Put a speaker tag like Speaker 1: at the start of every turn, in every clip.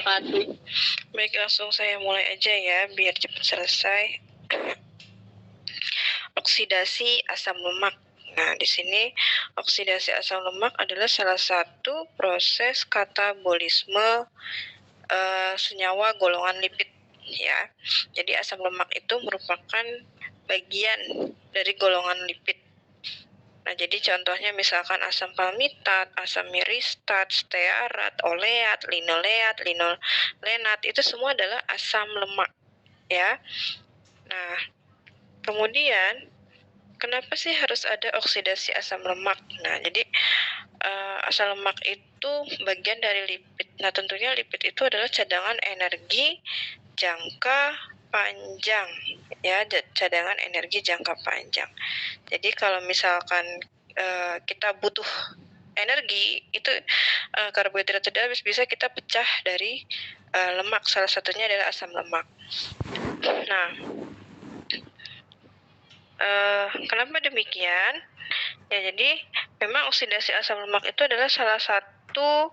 Speaker 1: Baik, langsung saya mulai aja ya, biar cepat selesai. Oksidasi asam lemak. Nah, di sini oksidasi asam lemak adalah salah satu proses katabolisme senyawa golongan lipid ya. Jadi asam lemak itu merupakan bagian dari golongan lipid. Nah, jadi contohnya misalkan asam palmitat, asam miristat, stearat, oleat, linoleat, linolenat, itu semua adalah asam lemak ya. Nah, kemudian kenapa sih harus ada oksidasi asam lemak? Nah, jadi asam lemak itu bagian dari lipid. Nah, tentunya lipid itu adalah cadangan energi jangka panjang ya, cadangan energi jangka panjang. Jadi kalau misalkan kita butuh energi, itu karbohidrat itu bisa kita pecah dari lemak, salah satunya adalah asam lemak. Nah, kenapa demikian? Ya, jadi memang oksidasi asam lemak itu adalah salah satu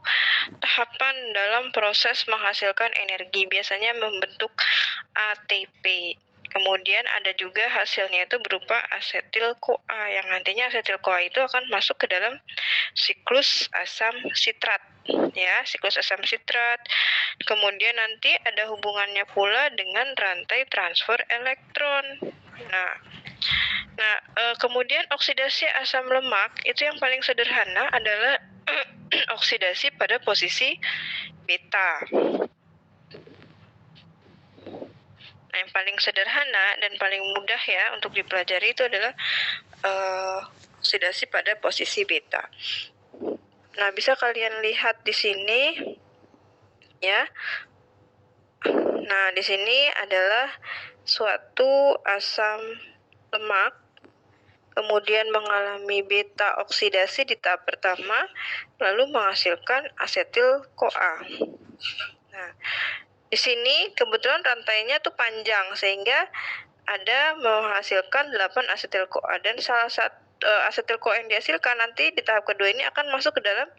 Speaker 1: tahapan dalam proses menghasilkan energi, biasanya membentuk ATP. Kemudian ada juga hasilnya itu berupa asetil-CoA, yang nantinya asetil-CoA itu akan masuk ke dalam siklus asam sitrat. Ya, siklus asam sitrat. Kemudian nanti ada hubungannya pula dengan rantai transfer elektron. Nah, kemudian oksidasi asam lemak itu yang paling sederhana adalah oksidasi pada posisi beta. Nah, yang paling sederhana dan paling mudah ya untuk dipelajari itu adalah oksidasi pada posisi beta. Nah, bisa kalian lihat di sini ya. Nah, di sini adalah suatu asam lemak kemudian mengalami beta oksidasi di tahap pertama, lalu menghasilkan asetil-CoA. Nah, di sini kebetulan rantainya tuh panjang sehingga ada menghasilkan 8 asetil-CoA, dan salah satu asetil-CoA yang dihasilkan nanti di tahap kedua ini akan masuk ke dalam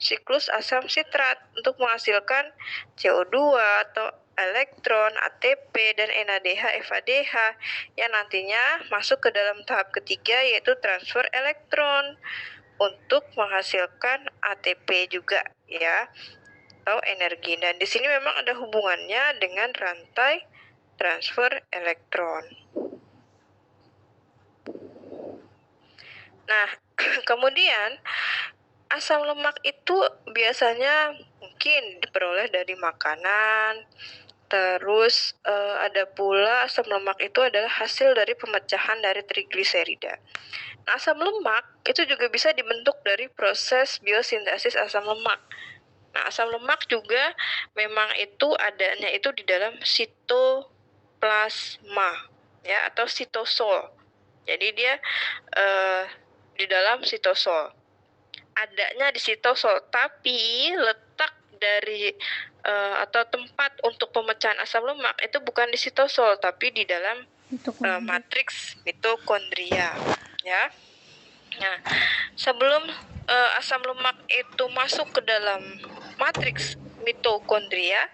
Speaker 1: siklus asam sitrat untuk menghasilkan CO2 atau elektron, ATP, dan NADH, FADH yang nantinya masuk ke dalam tahap ketiga yaitu transfer elektron untuk menghasilkan ATP juga ya, atau energi. Dan di sini memang ada hubungannya dengan rantai transfer elektron. Nah, kemudian asam lemak itu biasanya mungkin diperoleh dari makanan. Terus ada pula asam lemak itu adalah hasil dari pemecahan dari trigliserida. Nah, asam lemak itu juga bisa dibentuk dari proses biosintesis asam lemak. Nah, asam lemak juga memang itu adanya itu di dalam sitoplasma ya, atau sitosol. Jadi dia di dalam sitosol. Adanya di sitosol, tapi letak dari atau tempat untuk pemecahan asam lemak itu bukan di sitosol, tapi di dalam matriks mitokondria ya. Nah, sebelum asam lemak itu masuk ke dalam matriks mitokondria,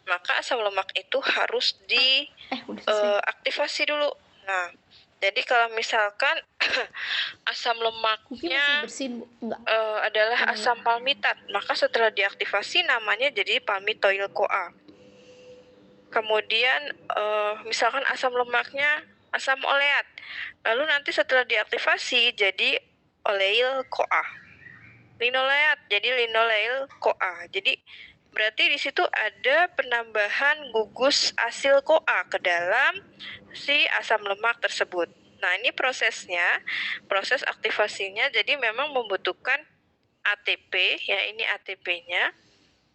Speaker 1: maka asam lemak itu harus diaktifasi dulu. Nah, jadi kalau misalkan asam lemaknya adalah asam palmitat, maka setelah diaktifasi namanya jadi palmitoyl-CoA. Kemudian misalkan asam lemaknya asam oleat, lalu nanti setelah diaktifasi jadi oleil-CoA. Linoleat jadi linoleil-CoA. Jadi berarti di situ ada penambahan gugus asil CoA ke dalam si asam lemak tersebut. Nah, ini prosesnya, proses aktivasinya jadi memang membutuhkan ATP ya, ini ATP-nya.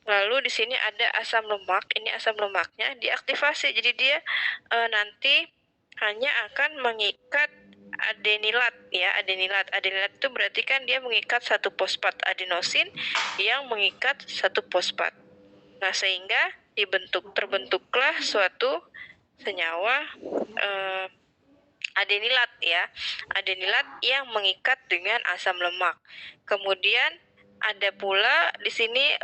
Speaker 1: Lalu di sini ada asam lemak, ini asam lemaknya diaktifasi. Jadi dia nanti hanya akan mengikat adenilat ya, adenilat. Adenilat itu berarti kan dia mengikat satu fosfat adenosin yang mengikat satu fosfat. Nah, sehingga terbentuklah suatu senyawa adenilat ya. Adenilat yang mengikat dengan asam lemak. Kemudian ada pula di sini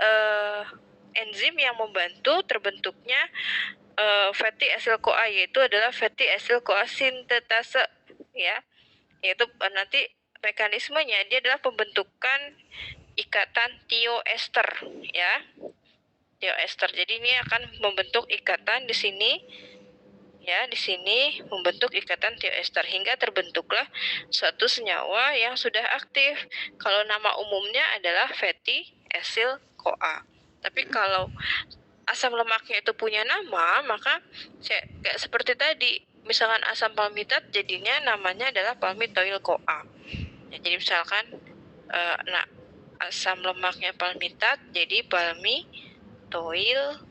Speaker 1: enzim yang membantu terbentuknya fatty acyl CoA, yaitu adalah fatty acyl CoA sintetase, ya. Yaitu nanti mekanismenya dia adalah pembentukan ikatan thioester, ya. Thioester. Jadi ini akan membentuk ikatan di sini, ya, di sini membentuk ikatan thioester hingga terbentuklah suatu senyawa yang sudah aktif. Kalau nama umumnya adalah fatty acyl CoA. Tapi kalau asam lemaknya itu punya nama, maka kayak seperti tadi, misalkan asam palmitat jadinya namanya adalah palmitoyl CoA. Ya, jadi misalkan asam lemaknya palmitat jadi palmitoyl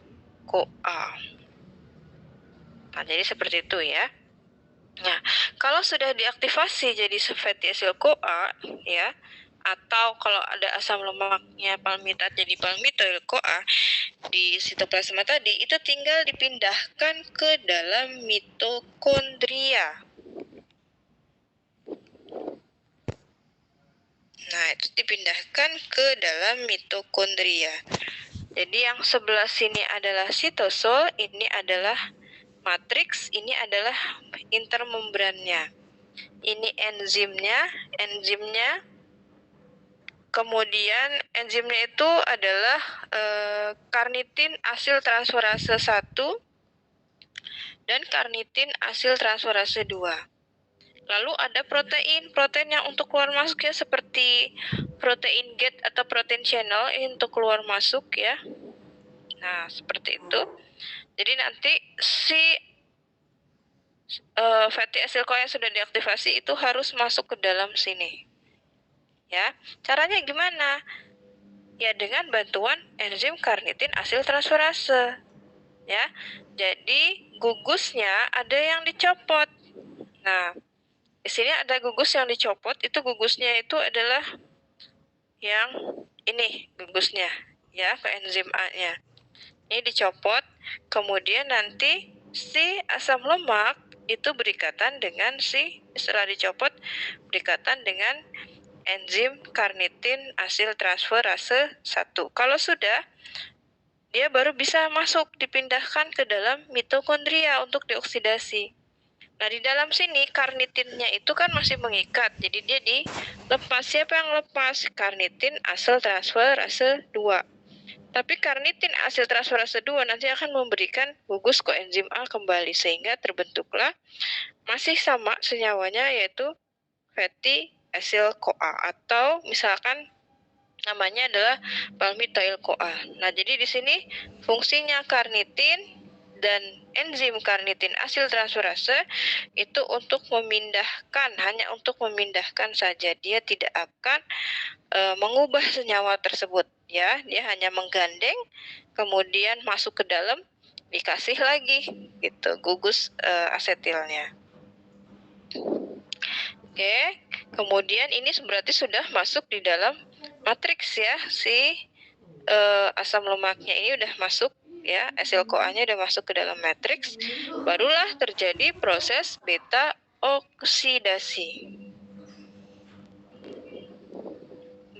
Speaker 1: CoA. Nah, jadi seperti itu ya. Nah, kalau sudah diaktifasi jadi fatty acyl CoA, ya, atau kalau ada asam lemaknya palmitat jadi palmitoyl CoA di sitoplasma tadi, itu tinggal dipindahkan ke dalam mitokondria. Nah, itu dipindahkan ke dalam mitokondria. Jadi yang sebelah sini adalah sitosol, ini adalah matriks, ini adalah intermembrannya. Ini enzimnya, kemudian enzimnya itu adalah karnitin asil transferase 1 dan karnitin asil transferase 2. Lalu ada protein yang untuk keluar masuk, ya, seperti protein gate atau protein channel ini untuk keluar masuk, ya. Nah, seperti itu. Jadi nanti si fatty acyl CoA yang sudah diaktifasi itu harus masuk ke dalam sini. Ya, caranya gimana? Ya, dengan bantuan enzim karnitin asil transferase. Ya, jadi gugusnya ada yang dicopot. Nah, di sini ada gugus yang dicopot. Itu gugusnya itu adalah yang ini gugusnya, ya, ke enzim A-nya. Ini dicopot, kemudian nanti si asam lemak itu berikatan dengan setelah dicopot berikatan dengan enzim karnitin asil transferase 1. Kalau sudah, dia baru bisa masuk dipindahkan ke dalam mitokondria untuk dioksidasi. Nah, di dalam sini karnitinnya itu kan masih mengikat, jadi dia dilepas. Siapa yang lepas? Karnitin asil transferase 2. Tapi karnitin asil transferase 2 nanti akan memberikan gugus koenzim A kembali, sehingga terbentuklah masih sama senyawanya, yaitu fatty acyl CoA, atau misalkan namanya adalah palmitoyl CoA. Nah, jadi di sini fungsinya karnitin dan enzim karnitin asil transferase itu untuk memindahkan, hanya untuk memindahkan saja. Dia tidak akan mengubah senyawa tersebut, ya. Dia hanya menggandeng, kemudian masuk ke dalam, dikasih lagi gitu gugus asetilnya. Oke, kemudian ini berarti sudah masuk di dalam matriks, ya, si asam lemaknya ini udah masuk, ya, acyl CoA-nya udah masuk ke dalam matriks, barulah terjadi proses beta oksidasi.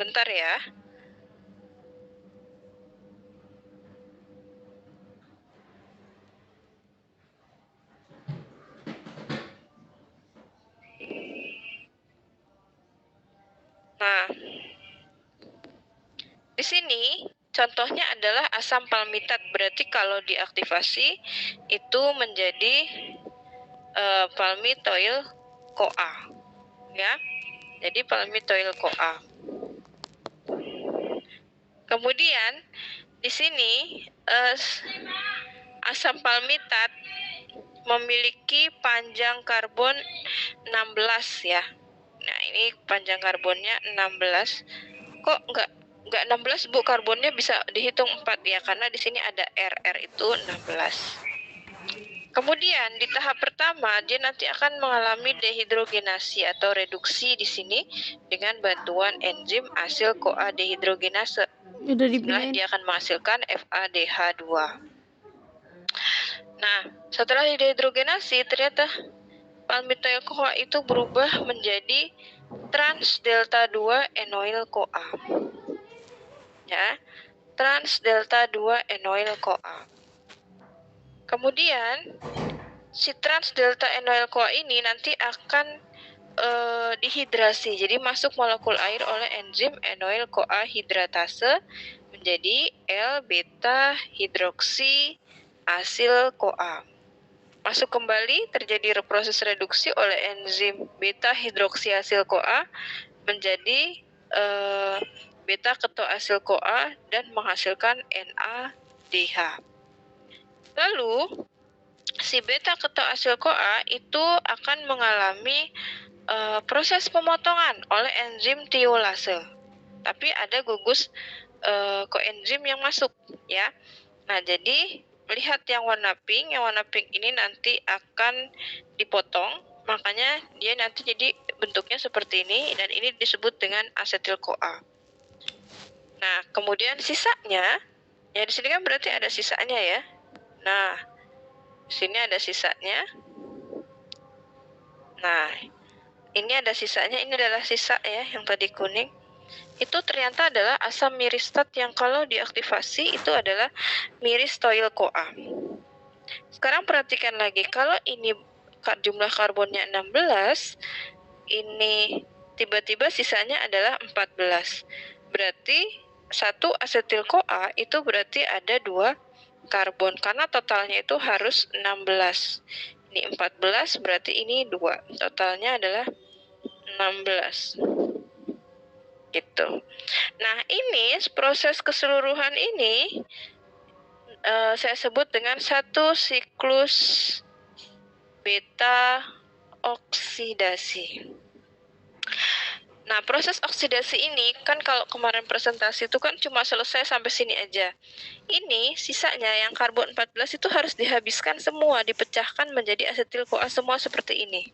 Speaker 1: Bentar ya. Nah, di sini contohnya adalah asam palmitat. Berarti kalau diaktifasi itu menjadi palmitoyl CoA, ya. Jadi palmitoyl CoA. Kemudian di sini asam palmitat memiliki panjang karbon 16, ya. Nah, ini panjang karbonnya 16. Kok enggak 16, Bu? Karbonnya bisa dihitung 4, ya, karena di sini ada R itu 16. Kemudian di tahap pertama dia nanti akan mengalami dehidrogenasi atau reduksi di sini dengan bantuan enzim asil CoA dehidrogenase. Setelah dia akan menghasilkan FADH2. Nah, setelah dehidrogenasi ternyata palmitoyl CoA itu berubah menjadi trans delta 2 enoyl CoA. Ya. trans delta 2 enoyl CoA. Kemudian si trans delta enoyl CoA ini nanti akan dihidrasi, jadi masuk molekul air oleh enzim enoyl CoA hidratase menjadi L-beta hidroksi asil CoA. Masuk kembali, terjadi proses reduksi oleh enzim beta hidroksi asil CoA menjadi beta ketoasil CoA dan menghasilkan NADH. Lalu si beta ketoasil CoA itu akan mengalami proses pemotongan oleh enzim tiolase. Tapi ada gugus koenzim yang masuk, ya. Nah, jadi lihat yang warna pink ini nanti akan dipotong, makanya dia nanti jadi bentuknya seperti ini, dan ini disebut dengan asetil CoA. Nah, kemudian sisanya, ya di sini kan berarti ada sisanya ya. Nah, di sini ada sisanya. Nah, ini ada sisanya, ini adalah sisa ya yang tadi kuning. Itu ternyata adalah asam miristat yang kalau diaktifasi itu adalah miristoyl CoA. Sekarang perhatikan lagi, kalau ini jumlah karbonnya 16, ini tiba-tiba sisanya adalah 14. Berarti satu asetil CoA itu berarti ada 2 karbon karena totalnya itu harus 16. Ini 14 berarti ini 2. Totalnya adalah 16. Gitu. Nah, ini proses keseluruhan ini saya sebut dengan satu siklus beta oksidasi. Nah, proses oksidasi ini kan kalau kemarin presentasi itu kan cuma selesai sampai sini aja. Ini sisanya yang karbon 14 itu harus dihabiskan semua, dipecahkan menjadi asetil CoA semua seperti ini.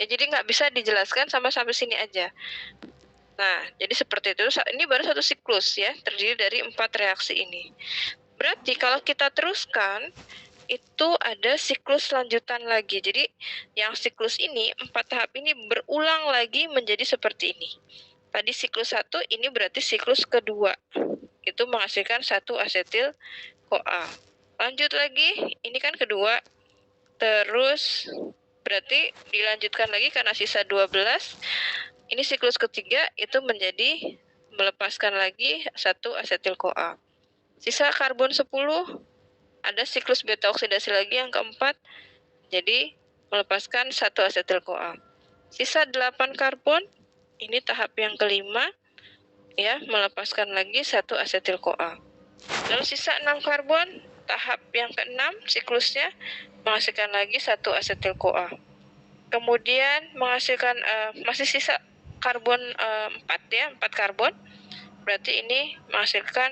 Speaker 1: Ya, jadi nggak bisa dijelaskan sampai sini aja. Nah, jadi seperti itu. Ini baru satu siklus ya, terdiri dari 4 reaksi ini. Berarti kalau kita teruskan, itu ada siklus lanjutan lagi. Jadi yang siklus ini, 4 tahap ini berulang lagi menjadi seperti ini. Tadi siklus 1, ini berarti siklus kedua. Itu menghasilkan 1 asetil CoA. Lanjut lagi, ini kan kedua. Terus berarti dilanjutkan lagi karena sisa 12. Ini siklus ketiga, itu menjadi melepaskan lagi 1 asetil CoA. Sisa karbon 10, ada siklus beta oksidasi lagi yang keempat, jadi melepaskan 1 asetil CoA. Sisa 8 karbon, ini tahap yang kelima, ya, melepaskan lagi 1 asetil CoA. Lalu sisa 6 karbon, tahap yang keenam, siklusnya menghasilkan lagi 1 asetil CoA. Kemudian menghasilkan, masih sisa karbon 4 ya, 4 karbon, berarti ini menghasilkan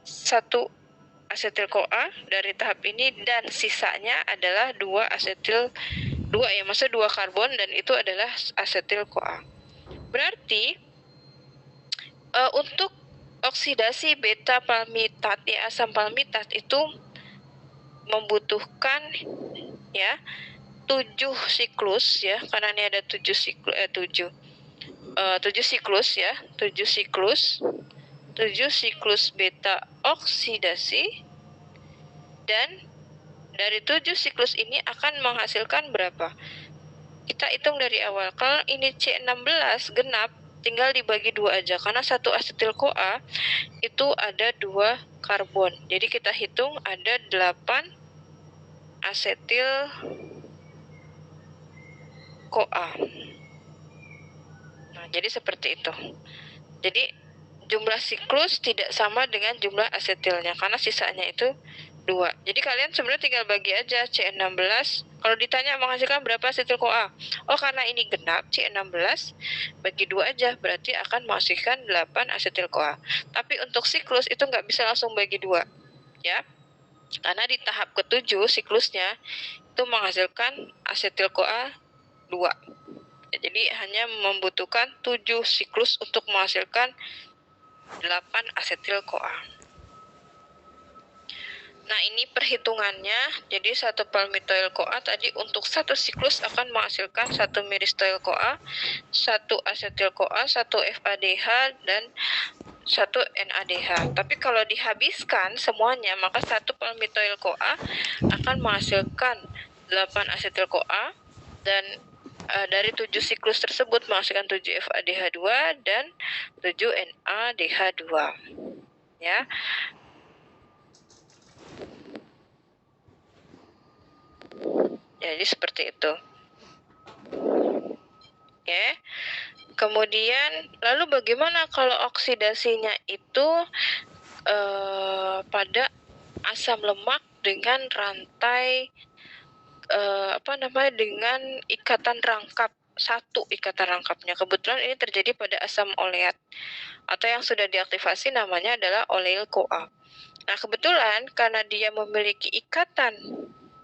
Speaker 1: 1 asetil CoA dari tahap ini, dan sisanya adalah 2 karbon, dan itu adalah asetil CoA. Berarti untuk oksidasi beta palmitat ya, asam palmitat itu membutuhkan ya 7 siklus ya, karena ini ada 7 siklus ya, 7 siklus beta oksidasi, dan dari 7 siklus ini akan menghasilkan berapa? Kita hitung dari awal. Kalau ini C16 genap, tinggal dibagi 2 aja, karena 1 asetil CoA itu ada 2 karbon. Jadi kita hitung ada 8 asetil CoA. Nah, jadi seperti itu. Jadi jumlah siklus tidak sama dengan jumlah asetilnya, karena sisanya itu 2. Jadi kalian sebenarnya tinggal bagi aja C16. Kalau ditanya menghasilkan berapa asetil CoA? Oh, karena ini genap C16, bagi 2 aja, berarti akan menghasilkan 8 asetil CoA. Tapi untuk siklus itu nggak bisa langsung bagi 2, ya. Karena di tahap ke-7 siklusnya itu menghasilkan asetil CoA 2. Ya, jadi hanya membutuhkan 7 siklus untuk menghasilkan 8 asetil CoA. Nah, ini perhitungannya. Jadi 1 palmitoyl CoA tadi untuk 1 siklus akan menghasilkan 1 miristoyl CoA, 1 asetil CoA, 1 FADH, dan 1 NADH. Tapi kalau dihabiskan semuanya, maka 1 palmitoyl-CoA akan menghasilkan 8 asetil-CoA dan dari 7 siklus tersebut menghasilkan 7 FADH2 dan 7 NADH2. Ya. Jadi seperti itu. Oke. Kemudian lalu bagaimana kalau oksidasinya itu pada asam lemak dengan rantai dengan ikatan rangkap, satu ikatan rangkapnya. Kebetulan ini terjadi pada asam oleat atau yang sudah diaktifasi namanya adalah oleil-CoA. Nah, kebetulan karena dia memiliki ikatan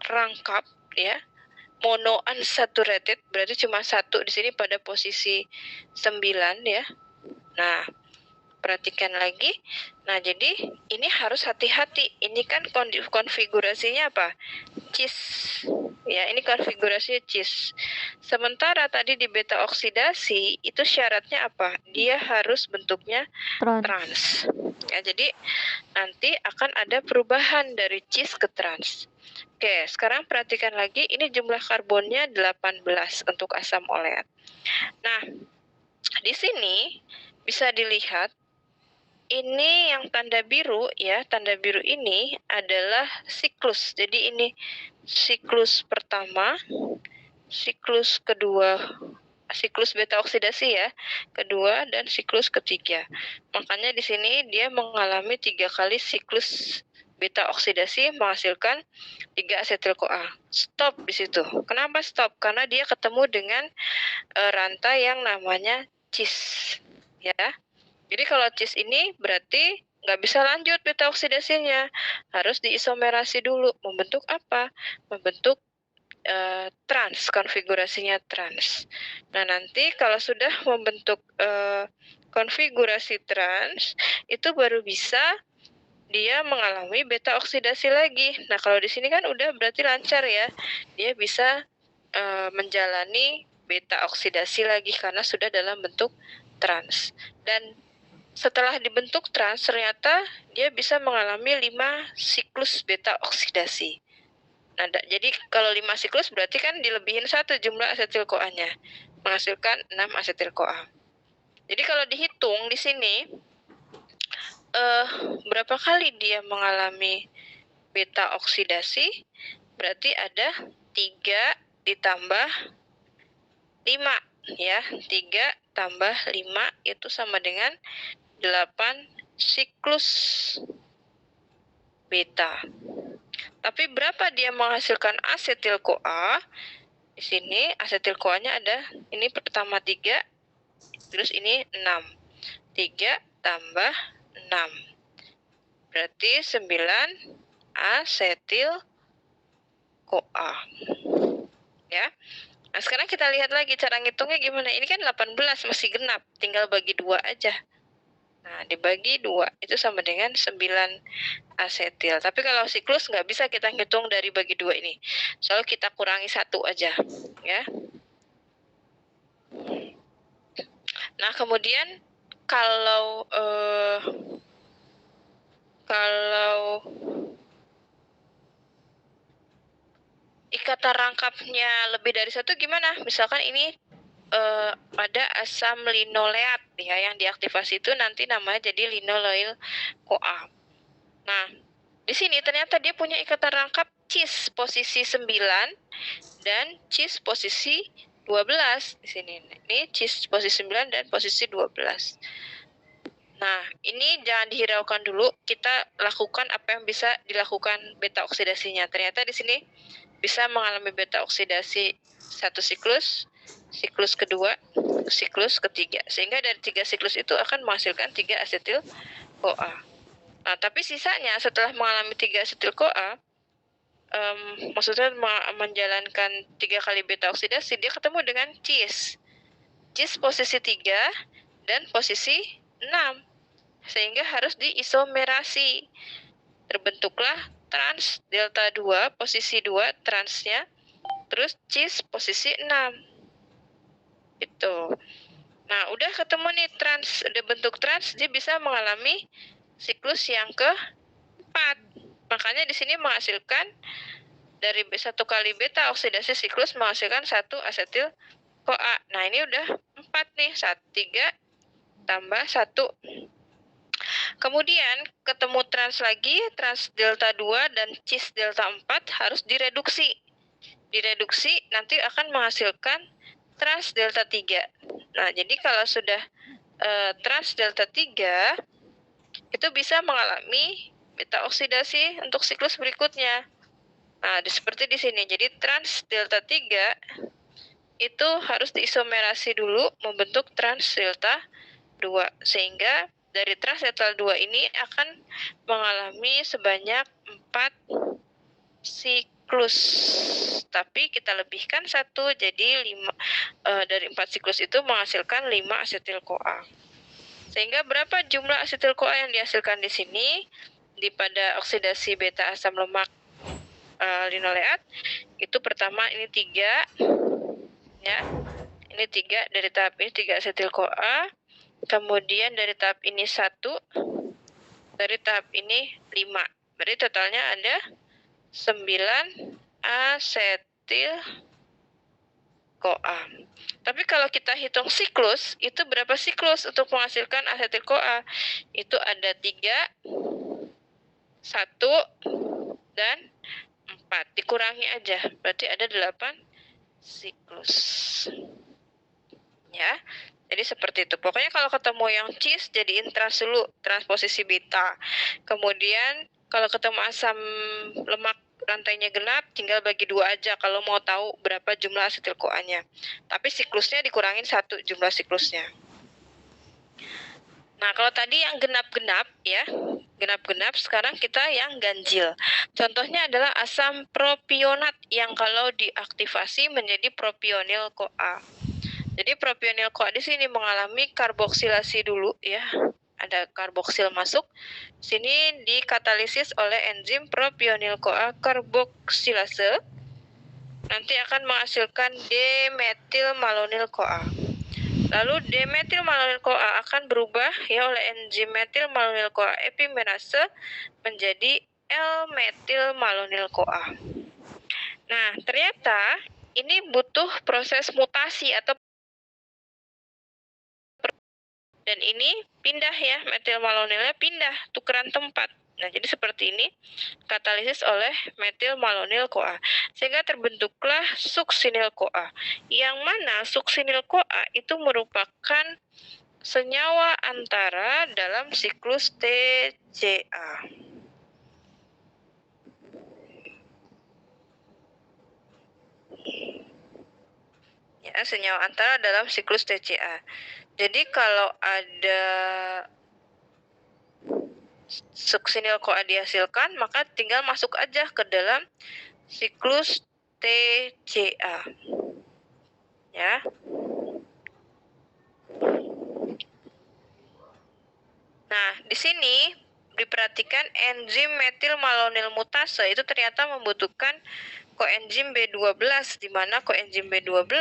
Speaker 1: rangkap ya, monounsaturated, berarti cuma satu di sini pada posisi 9 ya. Nah, perhatikan lagi. Nah, jadi ini harus hati-hati. Ini kan konfigurasinya apa? Cis. Ya, ini konfigurasi cis. Sementara tadi di beta oksidasi itu syaratnya apa? Dia harus bentuknya trans. Ya, jadi nanti akan ada perubahan dari cis ke trans. Oke, sekarang perhatikan lagi, ini jumlah karbonnya 18 untuk asam oleat. Nah, di sini bisa dilihat ini yang tanda biru ya, tanda biru ini adalah siklus. Jadi ini siklus pertama, siklus kedua, siklus beta oksidasi ya, kedua dan siklus ketiga. Makanya di sini dia mengalami 3 kali siklus beta oksidasi menghasilkan 3 asetil-CoA. Stop di situ. Kenapa stop? Karena dia ketemu dengan rantai yang namanya cis ya. Jadi kalau cis ini berarti nggak bisa lanjut beta oksidasinya, harus diisomerasi dulu. Membentuk apa? Membentuk trans, konfigurasinya trans. Nah, nanti kalau sudah membentuk konfigurasi trans, itu baru bisa dia mengalami beta oksidasi lagi. Nah, kalau di sini kan udah berarti lancar ya. Dia bisa menjalani beta oksidasi lagi karena sudah dalam bentuk trans. Dan setelah dibentuk trans, ternyata dia bisa mengalami 5 siklus beta oksidasi. Nah, jadi kalau 5 siklus berarti kan dilebihin 1 jumlah asetil-CoA-nya, menghasilkan 6 asetil-CoA. Jadi kalau dihitung di sini, berapa kali dia mengalami beta oksidasi, berarti ada 3 ditambah 5 ya, 3 tambah 5 itu sama dengan 8 siklus beta. Tapi berapa dia menghasilkan asetil-CoA? Di sini asetil-CoA-nya ada, ini pertama 3, terus ini 6. 3 tambah 6. Berarti 9 asetil-CoA. Ya. Nah, sekarang kita lihat lagi cara ngitungnya gimana. Ini kan 18 masih genap, tinggal bagi 2 aja. Nah, dibagi 2 itu sama dengan 9 asetil. Tapi kalau siklus nggak bisa kita ngitung dari bagi 2 ini. Soalnya kita kurangi 1 aja. Ya. Nah, kemudian kalau ikatan rangkapnya lebih dari 1 gimana? Misalkan ini pada asam linoleat ya, yang diaktifasi itu nanti namanya jadi linoleil-CoA. Nah, di sini ternyata dia punya ikatan rangkap cis posisi 9 dan cis posisi 12 di sini. Ini cis posisi 9 dan posisi 12. Nah, ini jangan dihiraukan dulu, kita lakukan apa yang bisa dilakukan beta oksidasinya. Ternyata di sini bisa mengalami beta oksidasi 1 siklus, siklus kedua, siklus ketiga. Sehingga dari 3 siklus itu akan menghasilkan 3 asetil-CoA. Nah, tapi sisanya setelah mengalami 3 asetil-CoA, maksudnya menjalankan 3 kali beta oksidasi, dia ketemu dengan cis. Cis posisi 3 dan posisi 6. Sehingga harus diisomerasi. Terbentuklah trans delta 2, posisi 2 transnya, terus cis posisi 6. Itu. Nah, udah ketemu nih ada bentuk trans, dia bisa mengalami siklus yang keempat. Makanya di sini menghasilkan dari satu kali beta oksidasi siklus menghasilkan 1 asetil CoA. Nah, ini udah 4 nih, 3 tambah 1. Kemudian ketemu trans lagi, trans delta 2 dan cis delta 4 harus direduksi. Direduksi nanti akan menghasilkan trans delta 3. Nah, jadi kalau sudah trans delta 3 itu bisa mengalami beta oksidasi untuk siklus berikutnya. Nah, seperti di sini. Jadi trans delta 3 itu harus diisomerasi dulu membentuk trans delta 2. Sehingga dari trans delta 2 ini akan mengalami sebanyak 4 siklus. Tapi kita lebihkan 1, jadi 5, dari 4 siklus itu menghasilkan 5 asetil CoA. Sehingga berapa jumlah asetil CoA yang dihasilkan di sini? Pada oksidasi beta asam lemak linoleat, itu pertama ini 3, ya. Ini 3, dari tahap ini 3 asetil CoA. Kemudian dari tahap ini 1, dari tahap ini 5. Berarti totalnya ada 9 asetil CoA. Tapi kalau kita hitung siklus, itu berapa siklus untuk menghasilkan asetil CoA? Itu ada 3, 1, dan 4. Dikurangi aja, berarti ada 8 siklus. Ya, jadi seperti itu. Pokoknya kalau ketemu yang cis, jadiin trans dulu, transposisi beta. Kemudian kalau ketemu asam lemak rantainya genap, tinggal bagi 2 aja kalau mau tahu berapa jumlah asetil CoA-nya. Tapi siklusnya dikurangin 1 jumlah siklusnya. Nah, kalau tadi yang genap-genap ya, genap-genap, sekarang kita yang ganjil. Contohnya adalah asam propionat yang kalau diaktifasi menjadi propionil CoA. Jadi propionil CoA di sini mengalami karboksilasi dulu ya. Ada karboksil masuk. Sini dikatalisis oleh enzim propionil CoA karboksilase. Nanti akan menghasilkan demetil malonil CoA. Lalu demetil malonil CoA akan berubah ya oleh enzim metil malonil CoA epimerase menjadi L-metil malonil CoA. Nah, ternyata ini butuh proses mutasi atau dan ini pindah ya, metil malonilnya pindah, tukeran tempat. Nah, jadi seperti ini katalisis oleh metil malonil CoA. Sehingga terbentuklah suksinil CoA. Yang mana suksinil CoA itu merupakan senyawa antara dalam siklus TCA. Ya, senyawa antara dalam siklus TCA. Jadi kalau ada suksinil CoA dihasilkan, maka tinggal masuk aja ke dalam siklus TCA. Ya. Nah, di sini diperhatikan enzim metil malonil mutase itu ternyata membutuhkan koenzim B12, di mana koenzim B12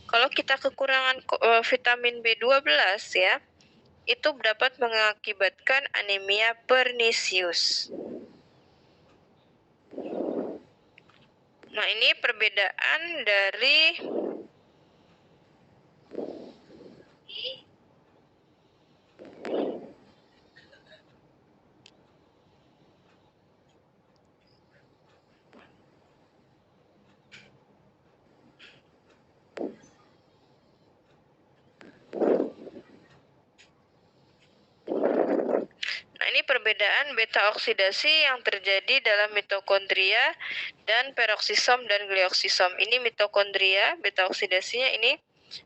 Speaker 1: kalau kita kekurangan vitamin B12 ya, itu dapat mengakibatkan anemia pernisius. Nah, ini perbedaan dari perbedaan beta oksidasi yang terjadi dalam mitokondria dan peroksisom dan glioksisom. Ini mitokondria, beta oksidasinya ini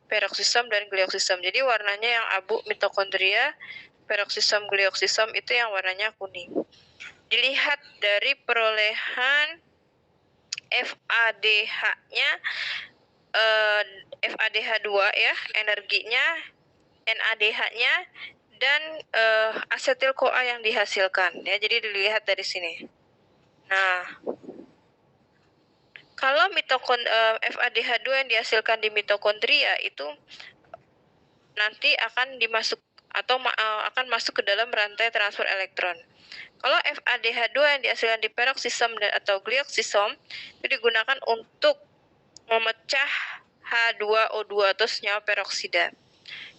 Speaker 1: peroksisom dan glioksisom. Jadi warnanya yang abu mitokondria, peroksisom, glioksisom itu yang warnanya kuning. Dilihat dari perolehan FADH-nya, FADH2 ya, energinya, NADH-nya, dan asetil CoA yang dihasilkan ya. Jadi dilihat dari sini. Nah, kalau FADH2 yang dihasilkan di mitokondria itu nanti akan akan masuk ke dalam rantai transfer elektron. Kalau FADH2 yang dihasilkan di peroksisom atau glioksisom itu digunakan untuk memecah H2O2 atau senyawa peroksida.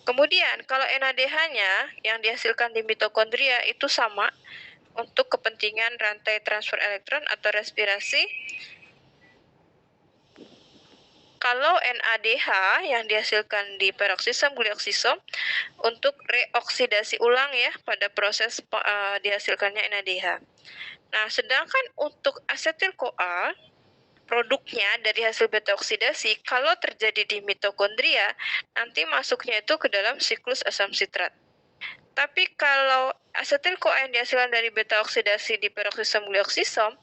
Speaker 1: Kemudian kalau NADH-nya yang dihasilkan di mitokondria itu sama untuk kepentingan rantai transfer elektron atau respirasi. Kalau NADH yang dihasilkan di peroksisom glioksisom untuk reoksidasi ulang ya pada proses dihasilkannya NADH. Nah, sedangkan untuk asetil-CoA produknya dari hasil beta oksidasi kalau terjadi di mitokondria nanti masuknya itu ke dalam siklus asam sitrat. Tapi kalau asetil-CoA yang dihasilkan dari beta oksidasi di peroksisom glioksisom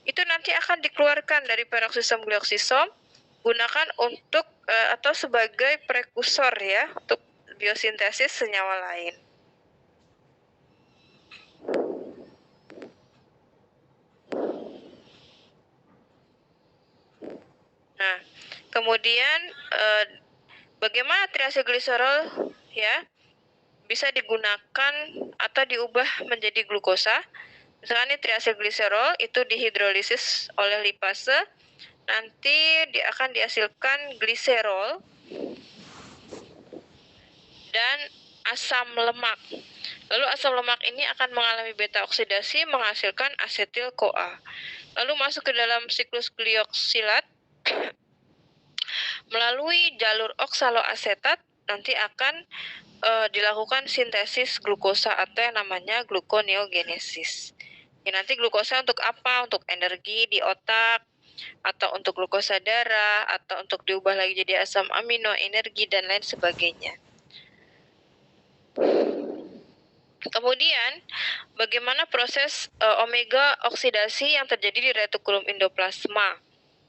Speaker 1: itu nanti akan dikeluarkan dari peroksisom glioksisom gunakan untuk atau sebagai prekursor ya untuk biosintesis senyawa lain. Nah, kemudian bagaimana triacylglycerol ya bisa digunakan atau diubah menjadi glukosa? Misalkan ini triacylglycerol itu dihidrolisis oleh lipase, nanti akan dihasilkan gliserol dan asam lemak. Lalu asam lemak ini akan mengalami beta oksidasi menghasilkan asetil-CoA. Lalu masuk ke dalam siklus glioksilat melalui jalur oksaloasetat nanti akan dilakukan sintesis glukosa atau yang namanya gluconeogenesis. Ya, nanti glukosa untuk apa? Untuk energi di otak, atau untuk glukosa darah, atau untuk diubah lagi jadi asam amino, energi, dan lain sebagainya. Kemudian, bagaimana proses omega oksidasi yang terjadi di retikulum endoplasma?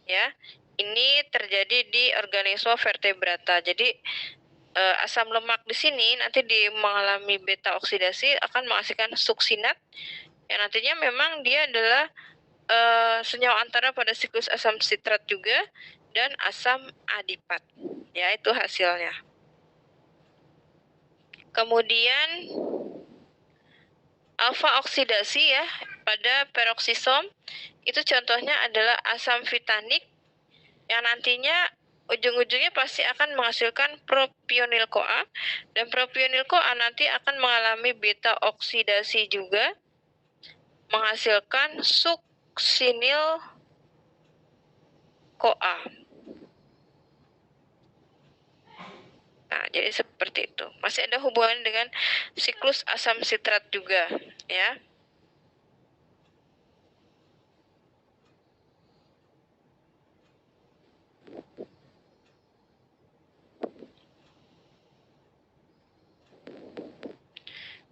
Speaker 1: Ya, ini terjadi di organisme vertebrata. Jadi asam lemak di sini nanti mengalami beta oksidasi akan menghasilkan suksinat yang nantinya memang dia adalah senyawa antara pada siklus asam sitrat juga dan asam adipat. Ya, itu hasilnya. Kemudian alfa oksidasi ya pada peroksisom itu contohnya adalah asam vitanik yang nantinya ujung-ujungnya pasti akan menghasilkan propionil-CoA dan propionil-CoA nanti akan mengalami beta oksidasi juga menghasilkan suksinil-CoA. Nah, jadi seperti itu. Masih ada hubungan dengan siklus asam sitrat juga, ya.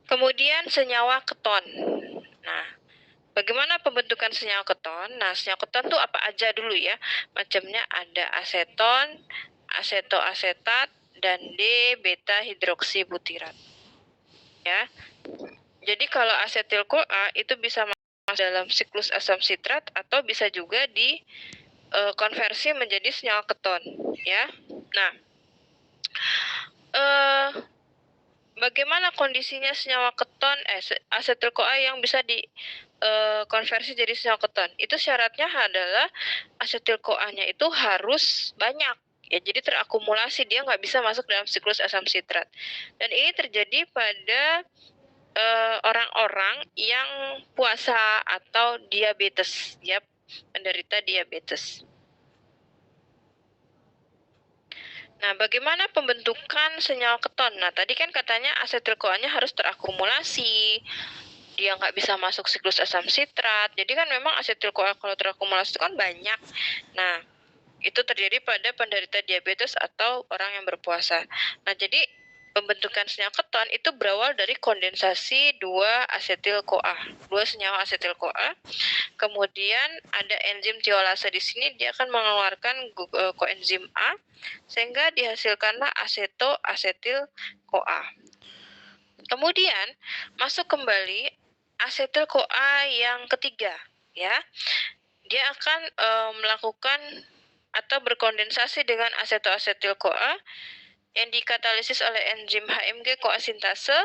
Speaker 1: Kemudian senyawa keton. Nah, bagaimana pembentukan senyawa keton? Nah, senyawa keton itu apa aja dulu ya? Macamnya ada aseton, asetoasetat, dan D-beta hidroksibutirat. Ya. Jadi kalau asetil-CoA itu bisa masuk dalam siklus asam sitrat atau bisa juga dikonversi menjadi senyawa keton, ya. Nah, bagaimana kondisinya senyawa keton asetil-CoA yang bisa dikonversi jadi senyawa keton? Itu syaratnya adalah asetil-CoA-nya itu harus banyak. Ya, jadi terakumulasi, dia nggak bisa masuk dalam siklus asam sitrat. Dan ini terjadi pada orang-orang yang puasa atau diabetes, ya, penderita diabetes. Nah, bagaimana pembentukan senyawa keton? Nah, tadi kan katanya asetil-CoA-nya harus terakumulasi. Dia nggak bisa masuk siklus asam sitrat. Jadi kan memang asetil-CoA kalau terakumulasi itu kan banyak. Nah, itu terjadi pada penderita diabetes atau orang yang berpuasa. Nah, jadi pembentukan senyawa keton itu berawal dari kondensasi dua senyawa asetil-CoA. Kemudian ada enzim tiolase di sini, dia akan mengeluarkan koenzim A sehingga dihasilkanlah asetil-CoA. Kemudian masuk kembali asetil-CoA yang ketiga, ya. Dia akan melakukan atau berkondensasi dengan asetoasetil-CoA yang dikatalisis oleh enzim HMG-CoA sintase,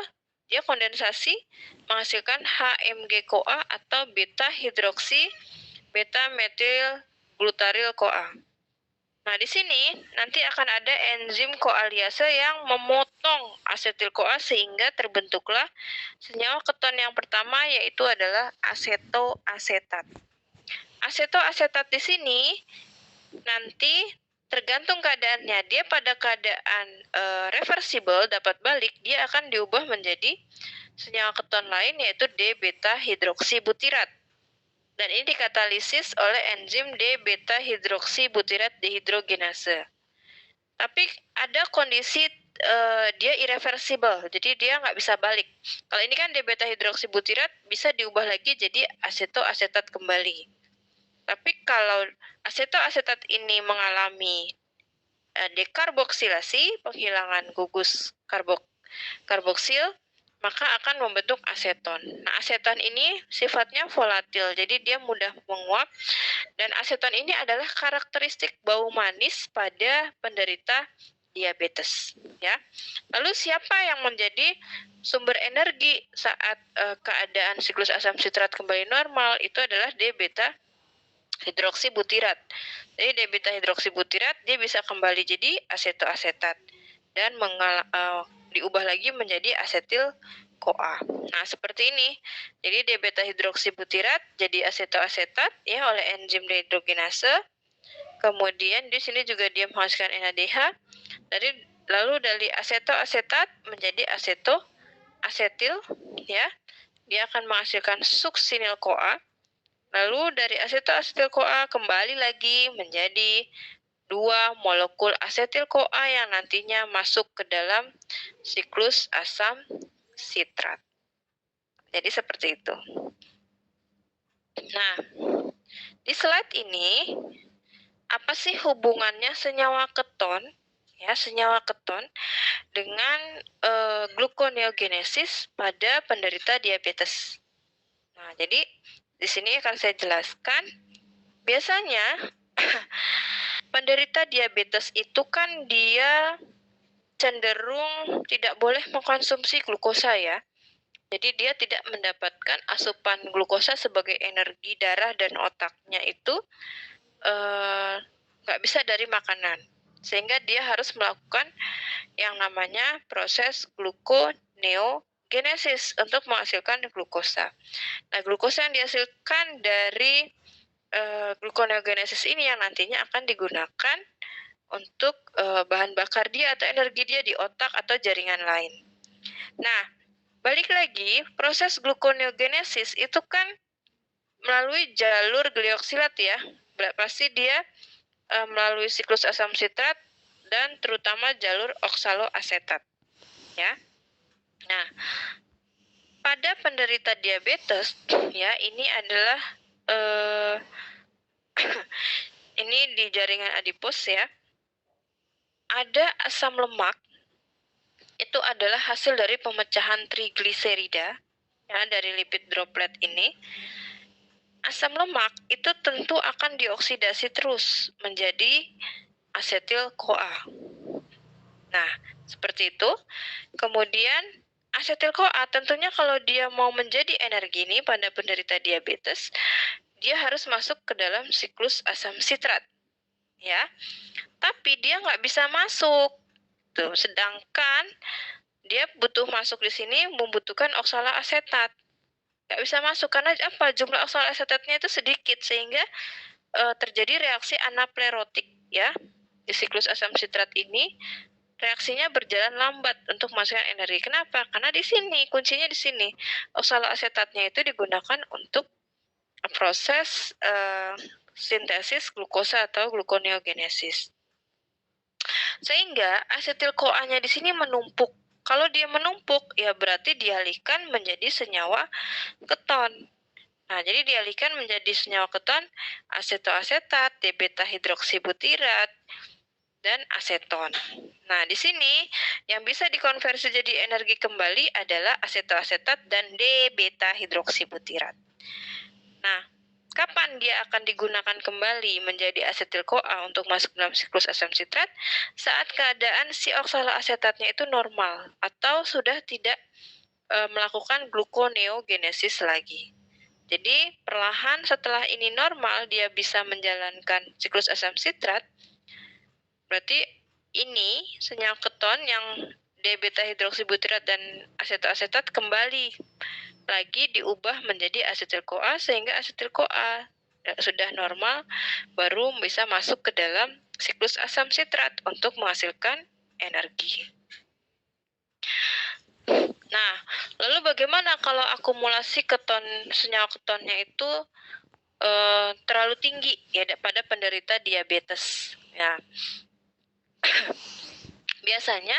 Speaker 1: dia kondensasi menghasilkan HMG-CoA atau beta hidroksi beta metil glutaryl CoA. Nah, di sini nanti akan ada enzim koaliase yang memotong asetil CoA sehingga terbentuklah senyawa keton yang pertama, yaitu adalah asetoasetat. Asetoasetat di sini nanti tergantung keadaannya. Dia pada keadaan reversible, dapat balik, dia akan diubah menjadi senyawa keton lain, yaitu D-beta hidroksibutirat. Dan ini dikatalisis oleh enzim D-beta hidroksibutirat dehidrogenase. Tapi ada kondisi dia irreversible, jadi dia nggak bisa balik. Kalau ini kan D-beta hidroksibutirat bisa diubah lagi jadi asetoasetat kembali. Tapi kalau asetoasetat ini mengalami dekarboksilasi, penghilangan gugus karboksil, maka akan membentuk aseton. Nah, aseton ini sifatnya volatil, jadi dia mudah menguap, dan aseton ini adalah karakteristik bau manis pada penderita diabetes, ya. Lalu siapa yang menjadi sumber energi saat keadaan siklus asam sitrat kembali normal? Itu adalah D-beta hidroksibutirat. Jadi D-beta hidroksibutirat dia bisa kembali jadi asetoasetat dan diubah lagi menjadi asetil CoA. Nah, seperti ini. Jadi D-beta hidroksibutirat jadi asetoasetat ya oleh enzim dehidrogenase. Kemudian di sini juga dia menghasilkan NADH. Lalu dari asetoasetat menjadi asetil ya. Dia akan menghasilkan suksinil CoA. Lalu dari asetoasetil CoA kembali lagi menjadi 2 molekul asetil CoA yang nantinya masuk ke dalam siklus asam sitrat. Jadi seperti itu. Nah, di slide ini apa sih hubungannya senyawa keton, ya senyawa keton dengan gluconeogenesis pada penderita diabetes. Nah, jadi di sini akan saya jelaskan. Biasanya penderita diabetes itu kan dia cenderung tidak boleh mengkonsumsi glukosa ya. Jadi dia tidak mendapatkan asupan glukosa sebagai energi darah dan otaknya itu nggak bisa dari makanan. Sehingga dia harus melakukan yang namanya proses gluconeogenesis untuk menghasilkan glukosa. Nah, glukosa yang dihasilkan dari gluconeogenesis ini yang nantinya akan digunakan untuk bahan bakar dia atau energi dia di otak atau jaringan lain. Nah, balik lagi, proses gluconeogenesis itu kan melalui jalur glioksilat ya. Pasti dia melalui siklus asam sitrat dan terutama jalur oksaloasetat. Ya. Nah, pada penderita diabetes ya, ini adalah ini di jaringan adipos ya. Ada asam lemak, itu adalah hasil dari pemecahan trigliserida ya, dari lipid droplet ini. Asam lemak itu tentu akan dioksidasi terus menjadi asetil CoA. Nah, seperti itu. Kemudian asetil CoA tentunya kalau dia mau menjadi energi ini pada penderita diabetes, dia harus masuk ke dalam siklus asam sitrat. Ya. Tapi dia nggak bisa masuk. Tuh, sedangkan dia butuh masuk di sini membutuhkan oksaloasetat. Nggak bisa masuk karena apa? Jumlah oksaloasetatnya itu sedikit sehingga terjadi reaksi anaplerotik ya. Di siklus asam sitrat ini reaksinya berjalan lambat untuk masukkan energi. Kenapa? Karena di sini kuncinya di sini. Oksaloasetatnya itu digunakan untuk proses sintesis glukosa atau gluconeogenesis. Sehingga asetil CoA-nya di sini menumpuk. Kalau dia menumpuk, ya berarti dialihkan menjadi senyawa keton. Nah, jadi dialihkan menjadi senyawa keton asetoasetat, D-beta hidroksibutirat, dan aseton. Nah, di sini yang bisa dikonversi jadi energi kembali adalah asetoasetat dan D-beta hidroksibutirat. Nah, Kapan dia akan digunakan kembali menjadi asetil-CoA untuk masuk dalam siklus asam sitrat? Saat keadaan si oksaloasetatnya itu normal atau sudah tidak melakukan gluconeogenesis lagi. Jadi perlahan setelah ini normal dia bisa menjalankan siklus asam sitrat. Berarti ini senyawa keton yang D-beta hidroksibutirat dan asetoasetat kembali lagi diubah menjadi asetil-CoA sehingga asetil-CoA sudah normal baru bisa masuk ke dalam siklus asam sitrat untuk menghasilkan energi. Nah, lalu bagaimana kalau akumulasi keton senyawa ketonnya itu terlalu tinggi ya pada penderita diabetes ya? Biasanya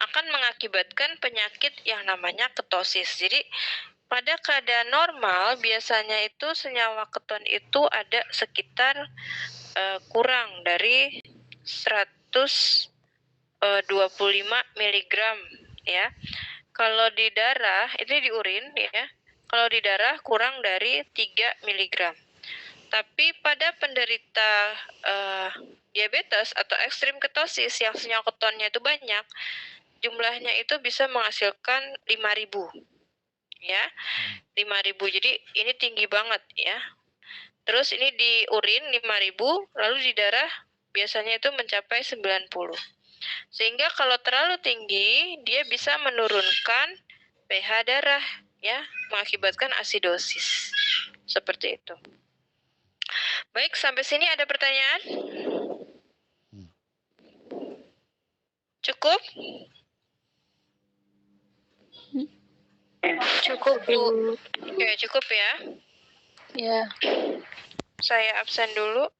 Speaker 1: akan mengakibatkan penyakit yang namanya ketosis. Jadi pada keadaan normal biasanya itu senyawa keton itu ada sekitar kurang dari 125 mg ya. Kalau di darah, ini di urin ya. Kalau di darah kurang dari 3 mg. Tapi pada penderita diabetes atau ekstrim ketosis yang senyawa ketonnya itu banyak, jumlahnya itu bisa menghasilkan 5.000. Ya. 5.000. Jadi ini tinggi banget ya. Terus ini di urin 5.000, lalu di darah biasanya itu mencapai 90. Sehingga kalau terlalu tinggi, dia bisa menurunkan pH darah ya, mengakibatkan asidosis. Seperti itu. Baik, sampai sini ada pertanyaan? Cukup? Cukup, Bu. Oke, cukup ya.
Speaker 2: Ya.
Speaker 1: Saya absen dulu.